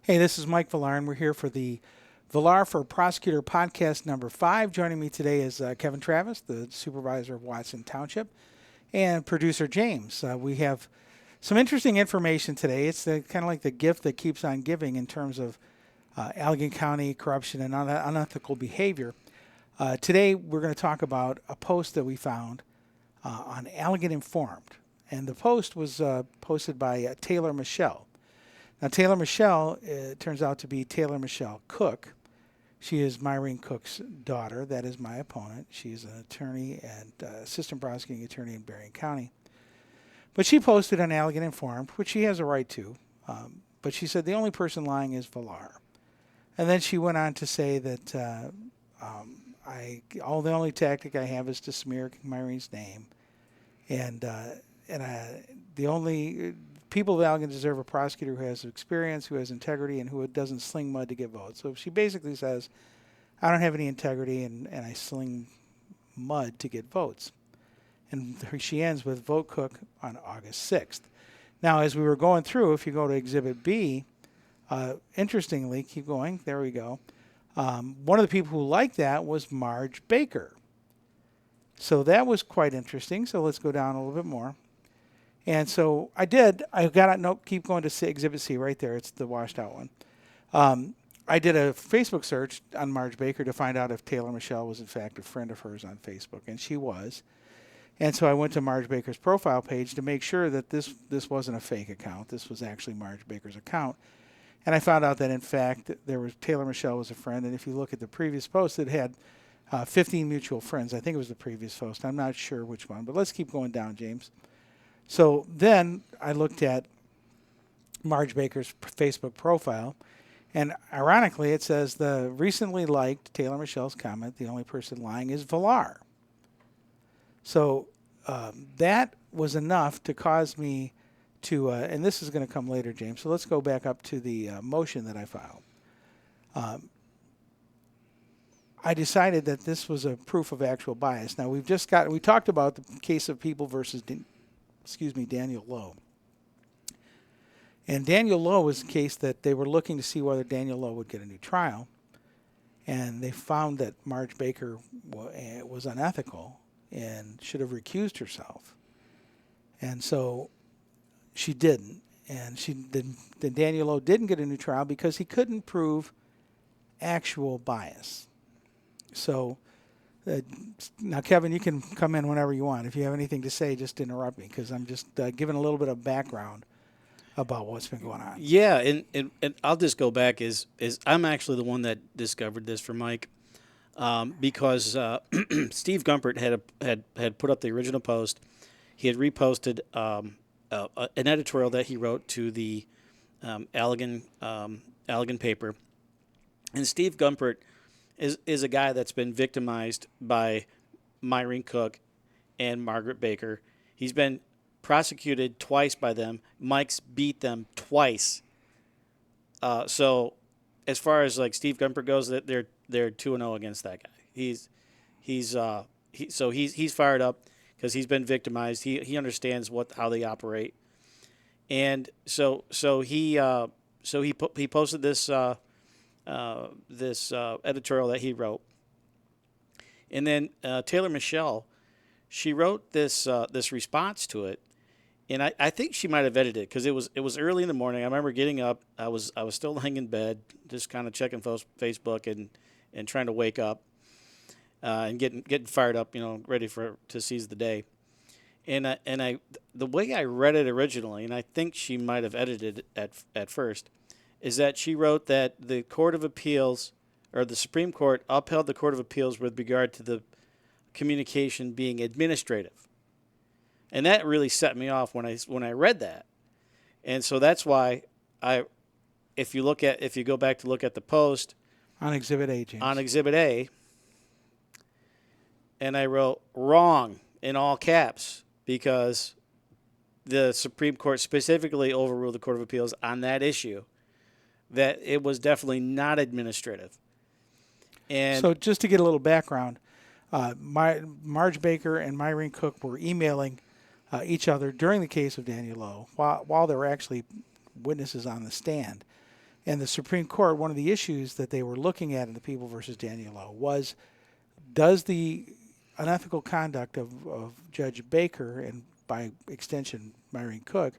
Hey, this is Mike Villar, and we're here for the Villar for Prosecutor podcast number 5. Joining me today is Kevin Travis, the supervisor of Watson Township, and producer James. We have some interesting information today. It's kind of like the gift that keeps on giving in terms of Allegan County corruption and unethical behavior. Today, we're going to talk about a post that we found on Allegan Informed. And the post was posted by Taylor Michelle. Now, Taylor Michelle turns out to be Taylor Michelle Koch. She is Myrene Koch's daughter. That is my opponent. She's an attorney and assistant prosecuting attorney in Berrien County. But she posted on Allegan Informed, which she has a right to. But she said the only person lying is Villar. And then she went on to say that the only tactic I have is to smear Myrene's name. And the only people of Allegan deserve a prosecutor who has experience, who has integrity, and who doesn't sling mud to get votes. So she basically says, I don't have any integrity, and I sling mud to get votes. And she ends with, vote Koch on August 6th. Now, as we were going through, if you go to Exhibit B, interestingly, keep going, there we go. One of the people who liked that was Judge Bakker. So that was quite interesting. So let's go down a little bit more. And so I keep going to Exhibit C right there. It's the washed out one. I did a Facebook search on Judge Bakker to find out if Taylor Michelle was in fact a friend of hers on Facebook, and she was. And so I went to Judge Bakker's profile page to make sure that this wasn't a fake account. This was actually Judge Bakker's account. And I found out that in fact Taylor Michelle was a friend, and if you look at the previous post, it had 15 mutual friends. I think it was the previous post. I'm not sure which one, but let's keep going down, James. So then I looked at Judge Bakker's Facebook profile, and ironically it says the recently liked Taylor Michelle's comment, the only person lying is Villar. So that was enough to cause me to, and this is going to come later, James, so let's go back up to the motion that I filed. I decided that this was a proof of actual bias. Now we talked about the case of People versus Daniel Lowe. And Daniel Lowe was a case that they were looking to see whether Daniel Lowe would get a new trial. And they found that Judge Bakker was unethical and should have recused herself. And so she didn't. And then Daniel Lowe didn't get a new trial because he couldn't prove actual bias. So now, Kevin, you can come in whenever you want. If you have anything to say, just interrupt me, because I'm just giving a little bit of background about what's been going on. Yeah, and I'll just go back. Is I'm actually the one that discovered this for Mike, because Steve Gumpert had put up the original post. He had reposted an editorial that he wrote to the Allegan paper, and Steve Gumpert is a guy that's been victimized by Myrene Koch and Margaret Bakker. He's been prosecuted twice by them. Mike's beat them twice. So as far as like Steve Gumpert goes, that they're 2-0 against that guy. He's fired up because he's been victimized. He understands how they operate, and so he posted this. This editorial that he wrote, and then Taylor Michelle, she wrote this response to it, and I think she might have edited it because it was early in the morning. I remember getting up. I was still laying in bed, just kind of checking Facebook and trying to wake up, and getting fired up, ready to seize the day. And the way I read it originally, and I think she might have edited it at first, is that she wrote that the Court of Appeals, or the Supreme Court, upheld the Court of Appeals with regard to the communication being administrative. And that really set me off when I read that. And so that's why if you go back to look at the post on Exhibit A, James. On Exhibit A, and I wrote wrong in all caps because the Supreme Court specifically overruled the Court of Appeals on that issue, that it was definitely not administrative. And so just to get a little background, Judge Bakker and Myrene Koch were emailing each other during the case of Daniel Lowe while there were actually witnesses on the stand. And the Supreme Court, one of the issues that they were looking at in the People versus Daniello was, does the unethical conduct of Judge Bakker, and by extension Myron Koch,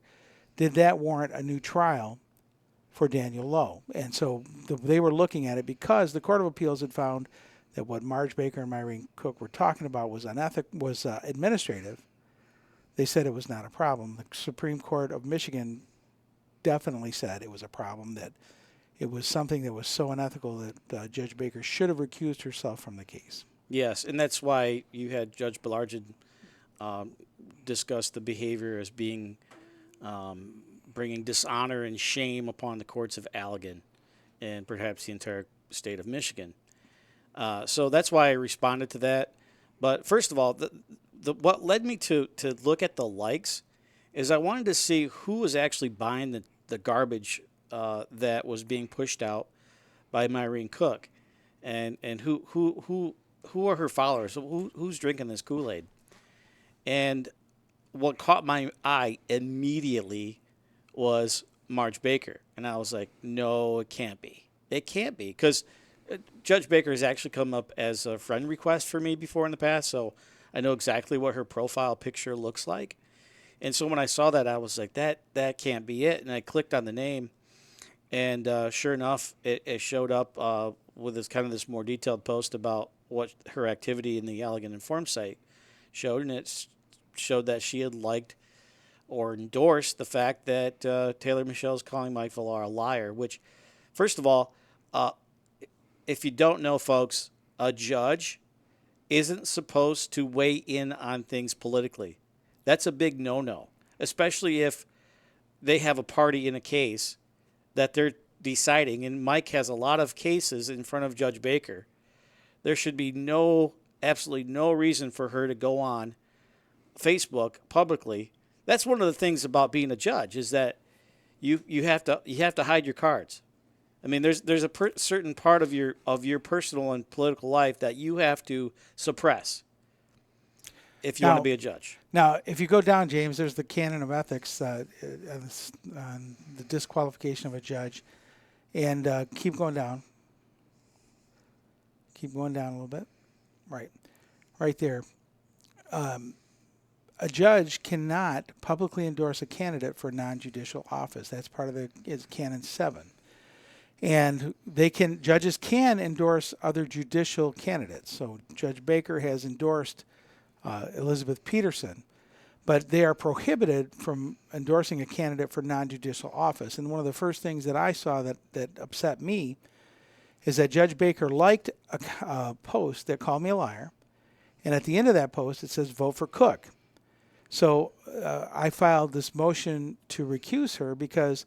did that warrant a new trial for Daniel Lowe? And so they were looking at it because the Court of Appeals had found that what Marge Baker and Myron Koch were talking about was administrative. They said it was not a problem. The Supreme Court of Michigan definitely said it was a problem, that it was something that was so unethical that Judge Bakker should have recused herself from the case. Yes, and that's why you had Judge Villar discuss the behavior as being bringing dishonor and shame upon the courts of Allegan and perhaps the entire state of Michigan. So that's why I responded to that. But first of all, what led me to look at the likes is I wanted to see who was actually buying the garbage that was being pushed out by Myron Koch, and who are her followers? Who's drinking this Kool-Aid? And what caught my eye immediately was Marge Baker, and I was like, no, it can't be. It can't be, because Judge Baker has actually come up as a friend request for me before in the past, so I know exactly what her profile picture looks like. And so when I saw that, I was like, that can't be it. And I clicked on the name, and sure enough, it showed up with this more detailed post about what her activity in the Allegan Inform site showed, and it showed that she had liked or endorsed the fact that Taylor Michelle is calling Mike Villar a liar, which, first of all, if you don't know, folks, a judge isn't supposed to weigh in on things politically. That's a big no-no, especially if they have a party in a case that they're deciding, and Mike has a lot of cases in front of Judge Baker. There should be absolutely no reason for her to go on Facebook publicly. That's one of the things about being a judge, is that you have to hide your cards. I mean, there's a certain part of your personal and political life that you have to suppress if you want to be a judge. Now, if you go down, James, there's the Canon of Ethics on the disqualification of a judge, and keep going down. Keep going down a little bit. Right there. A judge cannot publicly endorse a candidate for non-judicial office. That's part of it's Canon 7. And judges can endorse other judicial candidates. So Judge Baker has endorsed Elizabeth Peterson, but they are prohibited from endorsing a candidate for non-judicial office. And one of the first things that I saw that upset me is that Judge Baker liked a post that called me a liar, and at the end of that post it says, vote for Koch. So I filed this motion to recuse her because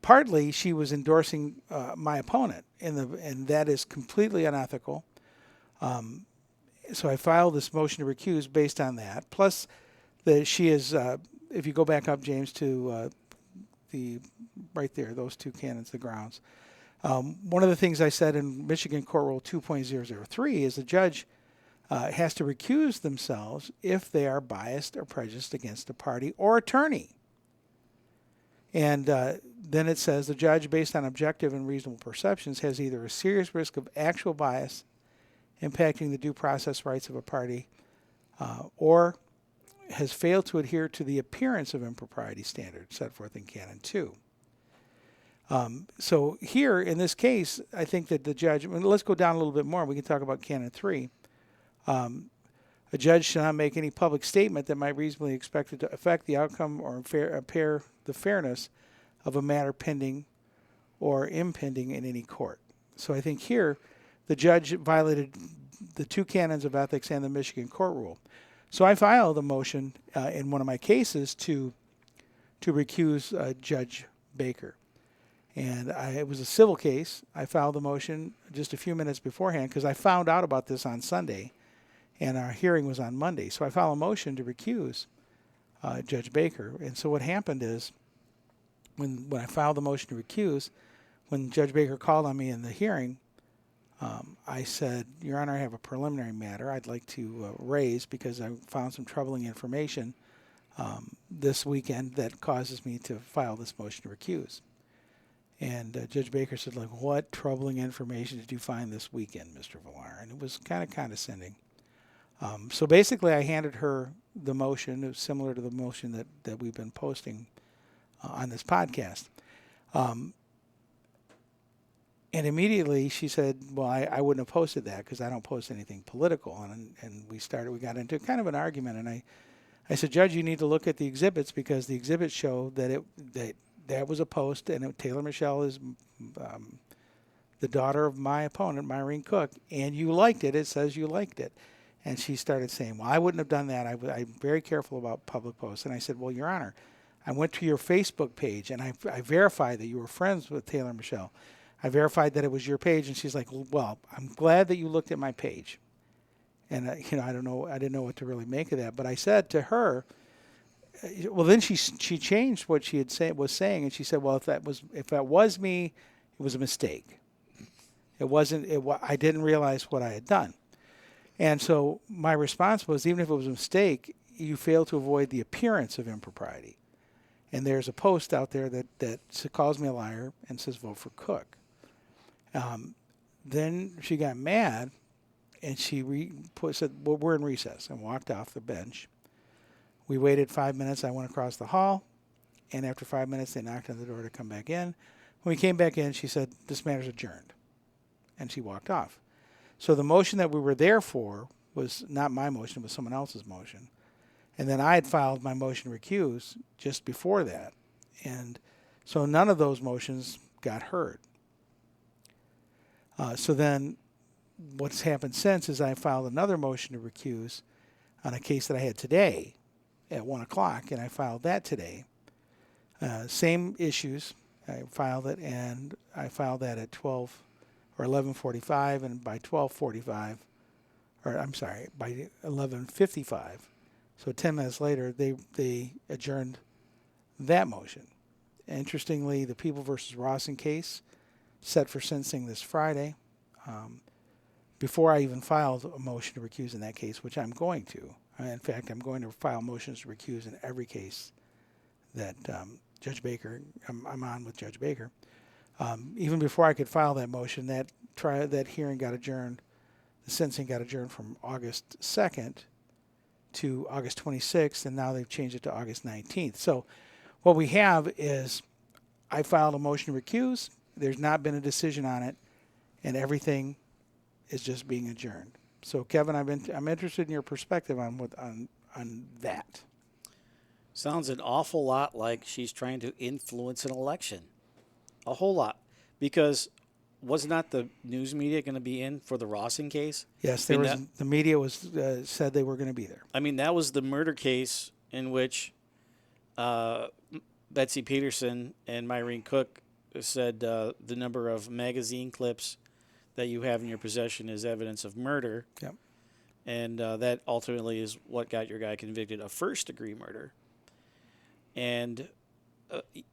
partly she was endorsing my opponent, and that is completely unethical. So I filed this motion to recuse based on that. Plus, she is, if you go back up, James, to right there, those two canons, the grounds. One of the things I said in Michigan Court Rule 2.003 is the judge has to recuse themselves if they are biased or prejudiced against a party or attorney. And then it says the judge, based on objective and reasonable perceptions, has either a serious risk of actual bias impacting the due process rights of a party or has failed to adhere to the appearance of impropriety standard set forth in Canon 2. So here, in this case, I think that the judge, let's go down a little bit more. We can talk about Canon 3. A judge should not make any public statement that might reasonably be expected to affect the outcome or impair the fairness of a matter pending or impending in any court. So I think here the judge violated the two canons of ethics and the Michigan court rule. So I filed a motion in one of my cases to recuse Judge Baker. And it was a civil case. I filed the motion just a few minutes beforehand because I found out about this on Sunday, and our hearing was on Monday. So I filed a motion to recuse Judge Baker. And so what happened is when I filed the motion to recuse, when Judge Baker called on me in the hearing, I said, Your Honor, I have a preliminary matter I'd like to raise because I found some troubling information this weekend that causes me to file this motion to recuse. And Judge Bakker said, like, what troubling information did you find this weekend, Mr. Villar? And it was kind of condescending. So basically, I handed her the motion. It was similar to the motion that we've been posting on this podcast. And immediately she said, well, I wouldn't have posted that because I don't post anything political. And we got into kind of an argument. And I said, Judge, you need to look at the exhibits because the exhibits show that that was a post, and Taylor Michelle is the daughter of my opponent, Myrene Koch, and you liked it. It says you liked it. And she started saying, well, I wouldn't have done that. I'm very careful about public posts. And I said, well, Your Honor, I went to your Facebook page, and I verified that you were friends with Taylor Michelle. I verified that it was your page. And she's like, well, I'm glad that you looked at my page. And, I didn't know what to really make of that. But I said to her, well, then she changed what she was saying, and she said, well, if that was me, it was a mistake. It wasn't. I didn't realize what I had done. And so my response was, even if it was a mistake, you fail to avoid the appearance of impropriety. And there's a post out there that calls me a liar and says vote for Cook. Then she got mad, and she said, well, we're in recess, and walked off the bench. We waited 5 minutes. I went across the hall, and after 5 minutes, they knocked on the door to come back in. When we came back in, she said, this matter's adjourned, and she walked off. So the motion that we were there for was not my motion, it was someone else's motion. And then I had filed my motion to recuse just before that. And so none of those motions got heard. So then what's happened since is I filed another motion to recuse on a case that I had today at 1 o'clock, and I filed that today. Same issues. I filed it, and I filed that at 12 or 11:45, and by 12:45, or I'm sorry, by 11:55, so 10 minutes later, they adjourned that motion. Interestingly, the People versus Rawson case set for sentencing this Friday. Before I even filed a motion to recuse in that case, which I'm going to. In fact, I'm going to file motions to recuse in every case that Judge Bakker, I'm on with Judge Bakker. Even before I could file that motion, that hearing got adjourned. The sentencing got adjourned from August 2nd to August 26th, and now they've changed it to August 19th. So what we have is I filed a motion to recuse. There's not been a decision on it, and everything is just being adjourned. So, Kevin, I'm interested in your perspective on that. Sounds an awful lot like she's trying to influence an election. A whole lot. Because was not the news media going to be in for the Rawson case? Yes, the media was said they were going to be there. I mean, that was the murder case in which Betsy Peterson and Myrene Koch said the number of magazine clips that you have in your possession is evidence of murder. Yep. And that ultimately is what got your guy convicted of first-degree murder. And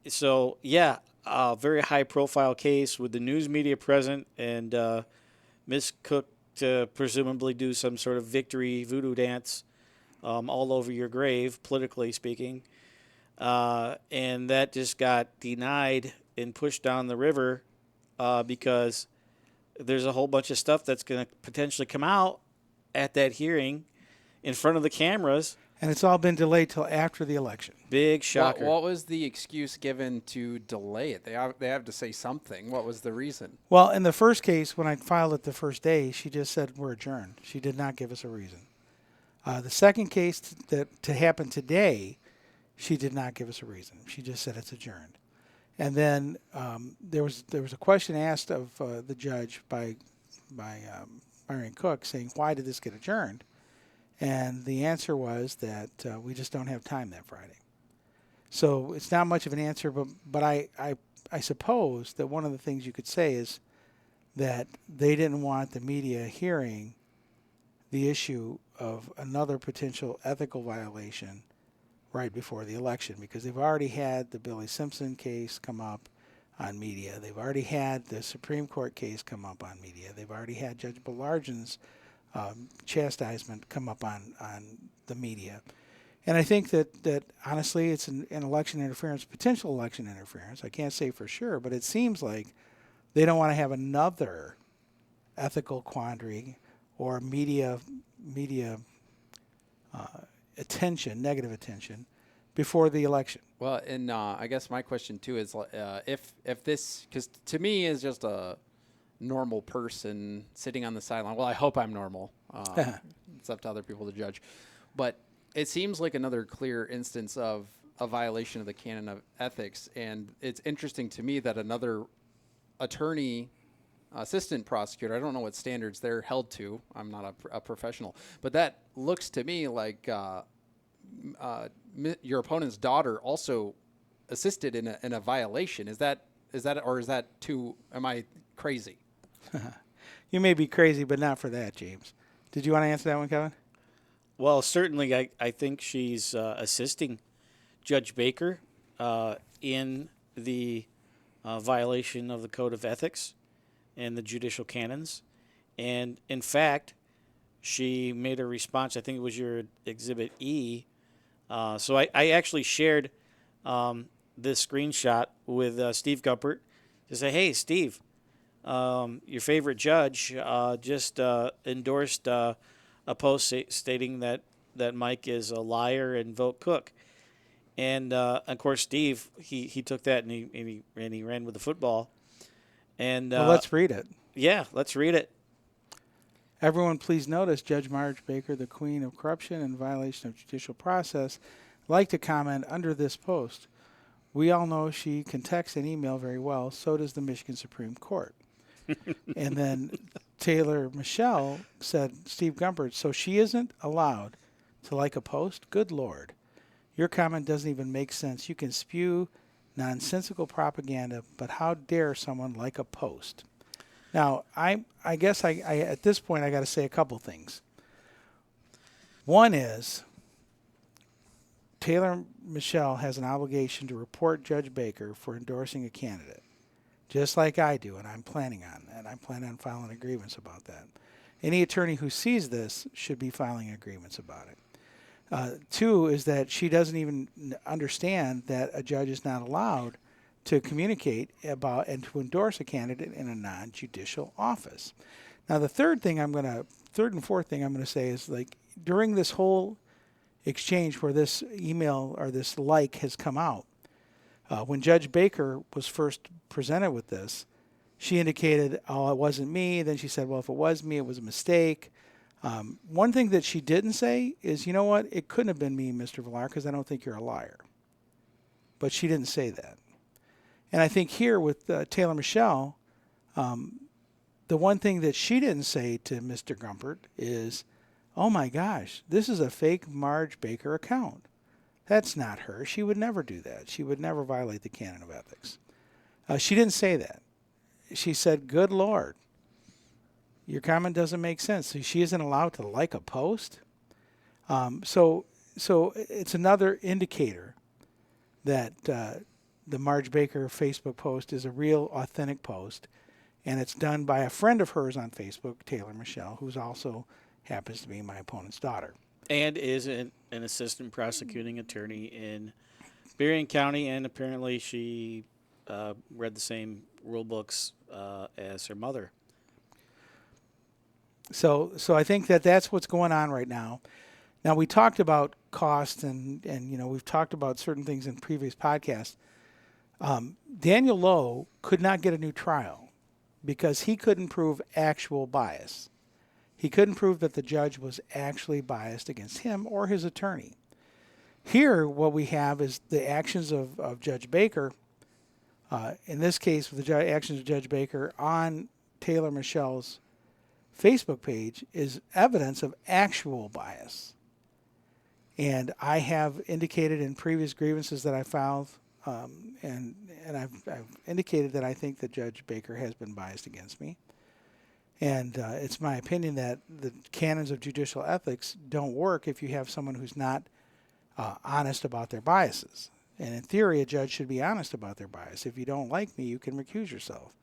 so, yeah, a very high-profile case with the news media present and Miss Cook to presumably do some sort of victory voodoo dance all over your grave, politically speaking. And that just got denied and pushed down the river because there's a whole bunch of stuff that's going to potentially come out at that hearing in front of the cameras. And it's all been delayed till after the election. Big shocker. What was the excuse given to delay it? They have to say something. What was the reason? Well, in the first case, when I filed it the first day, she just said we're adjourned. She did not give us a reason. The second case to happen today, she did not give us a reason. She just said it's adjourned. And then there was a question asked of the judge by Myrene Koch saying, why did this get adjourned? And the answer was that we just don't have time that Friday. So it's not much of an answer, but I suppose that one of the things you could say is that they didn't want the media hearing the issue of another potential ethical violation right before the election, because they've already had the Billy Simpson case come up on media. They've already had the Supreme Court case come up on media. They've already had Judge Ballargen's chastisement come up on the media. And I think that honestly, it's an election interference, potential election interference. I can't say for sure, but it seems like they don't want to have another ethical quandary or media attention, negative attention, before the election. Well, and I guess my question too is if this, because to me is just a normal person sitting on the sideline. Well, I hope I'm normal. It's up to other people to judge, but it seems like another clear instance of a violation of the canon of ethics. And it's interesting to me that another attorney, assistant prosecutor, I don't know what standards they're held to. I'm not a professional, but that looks to me like your opponent's daughter also assisted in a violation. Is that or is that too? Am I crazy? You may be crazy, but not for that, James. Did you want to answer that one, Kevin? Well, certainly, I think she's assisting Judge Bakker in the violation of the Code of Ethics and the judicial canons. And in fact, she made a response. I think it was your Exhibit E. So I actually shared this screenshot with Steve Gumpert to say, hey, Steve, your favorite judge just endorsed a post stating that Mike is a liar and vote Cook. And of course, Steve he took that and he ran with the football. And Well, let's read it. Yeah, let's read it. Everyone, please notice Judge Marge Bakker, the queen of corruption and violation of judicial process, like to comment under this post. We all know she can text and email very well. So does the Michigan Supreme Court. And then Taylor Michelle said, Steve Gumpert, so she isn't allowed to like a post? Good Lord. Your comment doesn't even make sense. You can spew nonsensical propaganda, but how dare someone like a post? Now, I guess I at this point I got to say a couple things. One is Taylor Michelle has an obligation to report Judge Bakker for endorsing a candidate, just like I do, and I'm planning on that. I plan on filing a grievance about that. Any attorney who sees this should be filing a grievance about it. Two is that she doesn't even understand that a judge is not allowed to communicate about and to endorse a candidate in a non-judicial office. Now, the third and fourth thing I'm going to say is, like, during this whole exchange where this email or this like has come out, when Judge Bakker was first presented with this, she indicated, oh, it wasn't me. Then she said, well, if it was me, it was a mistake. One thing that she didn't say is, you know what, it couldn't have been me, Mr. Villar, because I don't think you're a liar. But she didn't say that. And I think here with Taylor Michelle, the one thing that she didn't say to Mr. Gumpert is, oh my gosh, this is a fake Marge Bakker account. That's not her. She would never do that. She would never violate the canon of ethics. She didn't say that. She said, good Lord, your comment doesn't make sense. So she isn't allowed to like a post. So it's another indicator that the Marge Bakker Facebook post is a real, authentic post, and it's done by a friend of hers on Facebook, Taylor Michelle, who's also happens to be my opponent's daughter. And is an assistant prosecuting attorney in Berrien County, and apparently she read the same rule books as her mother. So I think that's what's going on right now. Now, we talked about cost and you know, we've talked about certain things in previous podcasts. Daniel Lowe could not get a new trial because he couldn't prove actual bias. He couldn't prove that the judge was actually biased against him or his attorney. Here, what we have is the actions of Judge Bakker, in this case, the actions of Judge Bakker on Taylor Michelle's Facebook page is evidence of actual bias. And I have indicated in previous grievances that I filed, and I've indicated that I think that Judge Bakker has been biased against me. And it's my opinion that the canons of judicial ethics don't work if you have someone who's not honest about their biases. And in theory, a judge should be honest about their bias. If you don't like me, you can recuse yourself.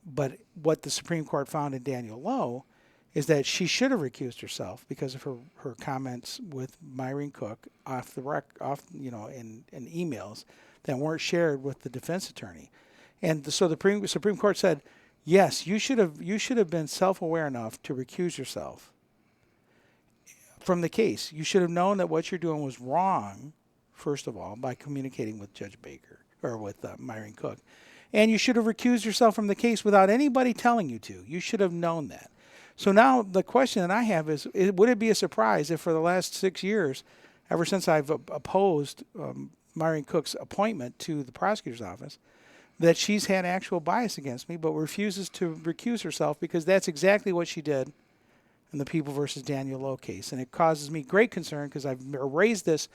But what the Supreme Court found in Daniel Lowe is that she should have recused herself because of her comments with Myrene Koch in emails that weren't shared with the defense attorney. And so the Supreme Court said, yes, you should have been self-aware enough to recuse yourself from the case. You should have known that what you're doing was wrong, first of all, by communicating with Judge Bakker or with Myrene Koch. And you should have recused yourself from the case without anybody telling you to. You should have known that. So now the question that I have is, would it be a surprise if for the last 6 years, ever since I've opposed Myrene Koch's appointment to the prosecutor's office, that she's had actual bias against me but refuses to recuse herself, because that's exactly what she did in the People versus Daniel Lowe case. And it causes me great concern because I've raised this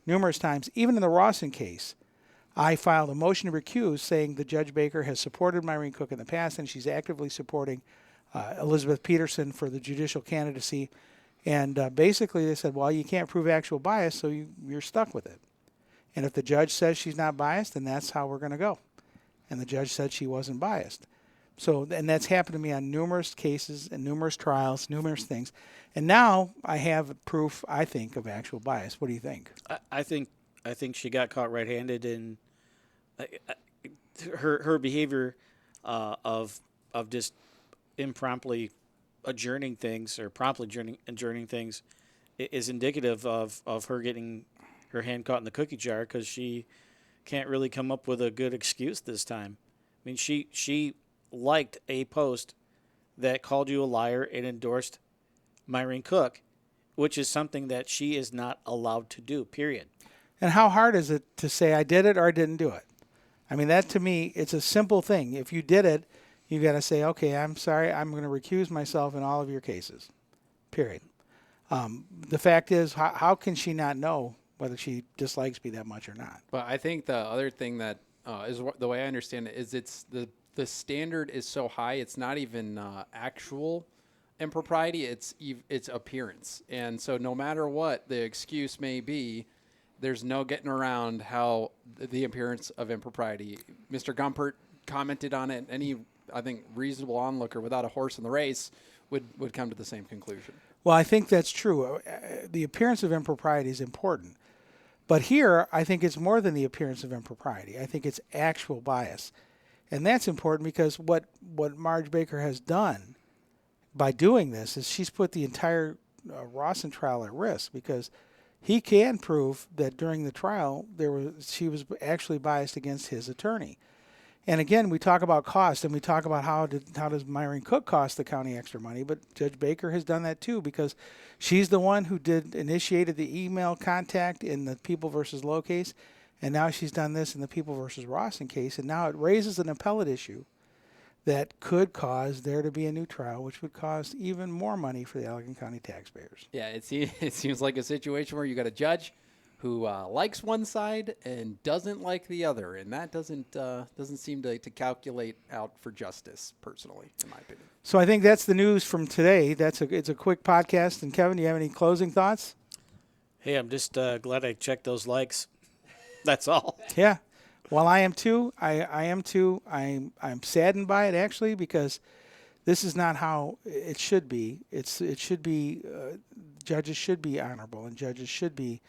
numerous times. Even in the Rawson case, I filed a motion to recuse saying that Judge Bakker has supported Myrene Koch in the past and she's actively supporting Elizabeth Peterson for the judicial candidacy. And basically they said, well, you can't prove actual bias, so you're stuck with it. And if the judge says she's not biased, then that's how we're going to go. And the judge said she wasn't biased. So, and that's happened to me on numerous cases and numerous trials, numerous things. And now I have proof, I think, of actual bias. What do you think? I think she got caught red-handed in her behavior of just impromptly adjourning things or promptly adjourning things is indicative of her getting her hand caught in the cookie jar, because she can't really come up with a good excuse this time. I mean, she liked a post that called you a liar and endorsed Myrene Koch, which is something that she is not allowed to do, period. And how hard is it to say I did it or I didn't do it? I mean, that to me, it's a simple thing. If you did it, you got to say, okay, I'm sorry, I'm going to recuse myself in all of your cases, period. The fact is, how can she not know whether she dislikes me that much or not? But I think the other thing that is the way I understand it is it's the standard is so high, it's not even actual impropriety, it's appearance. And so no matter what the excuse may be, there's no getting around how the appearance of impropriety. Mr. Gumpert commented on it. Any, I think, reasonable onlooker without a horse in the race would come to the same conclusion. Well, I think that's true. The appearance of impropriety is important. But here, I think it's more than the appearance of impropriety. I think it's actual bias. And that's important because what Marge Bakker has done by doing this is she's put the entire Rawson trial at risk, because he can prove that during the trial she was actually biased against his attorney. And again, we talk about cost, and we talk about how does Myrene Koch cost the county extra money, but Judge Bakker has done that too, because she's the one who initiated the email contact in the People versus Lowe case, and now she's done this in the People versus Rawson case, and now it raises an appellate issue that could cause there to be a new trial, which would cost even more money for the Allegan County taxpayers. Yeah, it seems like a situation where you got a judge who likes one side and doesn't like the other, and that doesn't seem to calculate out for justice, personally, in my opinion. So I think that's the news from today. It's a quick podcast. And Kevin, do you have any closing thoughts? Hey, I'm just glad I checked those likes. That's all. Yeah. Well, I am too. I am too. I'm saddened by it, actually, because this is not how it should be. It should be judges should be honorable, and judges should be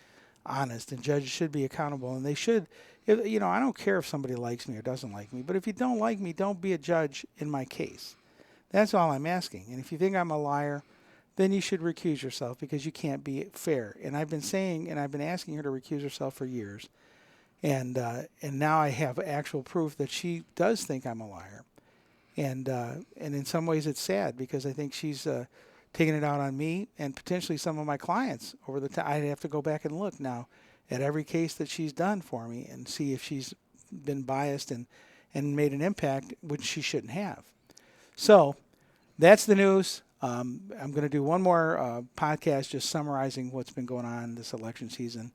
honest, and judges should be accountable, and they should. I don't care if somebody likes me or doesn't like me, but if you don't like me, don't be a judge in my case. That's all I'm asking. And if you think I'm a liar, then you should recuse yourself, because you can't be fair. And I've been saying, and I've been asking her to recuse herself for years. And now I have actual proof that she does think I'm a liar, and in some ways it's sad, because I think she's taking it out on me and potentially some of my clients over the time. I'd have to go back and look now at every case that she's done for me and see if she's been biased and made an impact, which she shouldn't have. So that's the news. I'm going to do one more podcast just summarizing what's been going on this election season.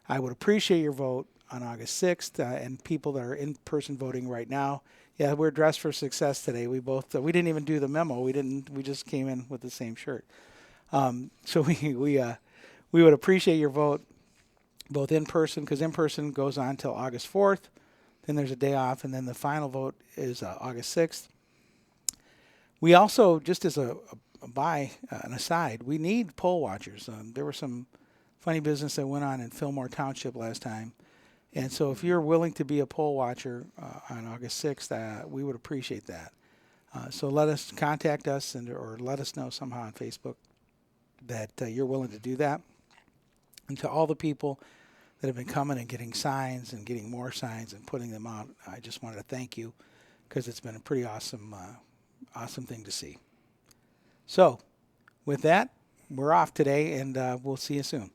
I would appreciate your vote on August 6th, and people that are in-person voting right now. Yeah, we're dressed for success today. We both we didn't even do the memo. We just came in with the same shirt. So we would appreciate your vote, both in person, because in person goes on till August 4th. Then there's a day off, and then the final vote is August 6th. We also, just as a an aside, we need poll watchers. There was some funny business that went on in Fillmore Township last time. And so if you're willing to be a poll watcher on August 6th, we would appreciate that. So contact us or let us know somehow on Facebook that you're willing to do that. And to all the people that have been coming and getting signs and getting more signs and putting them out, I just wanted to thank you because it's been a pretty awesome thing to see. So with that, we're off today, and we'll see you soon.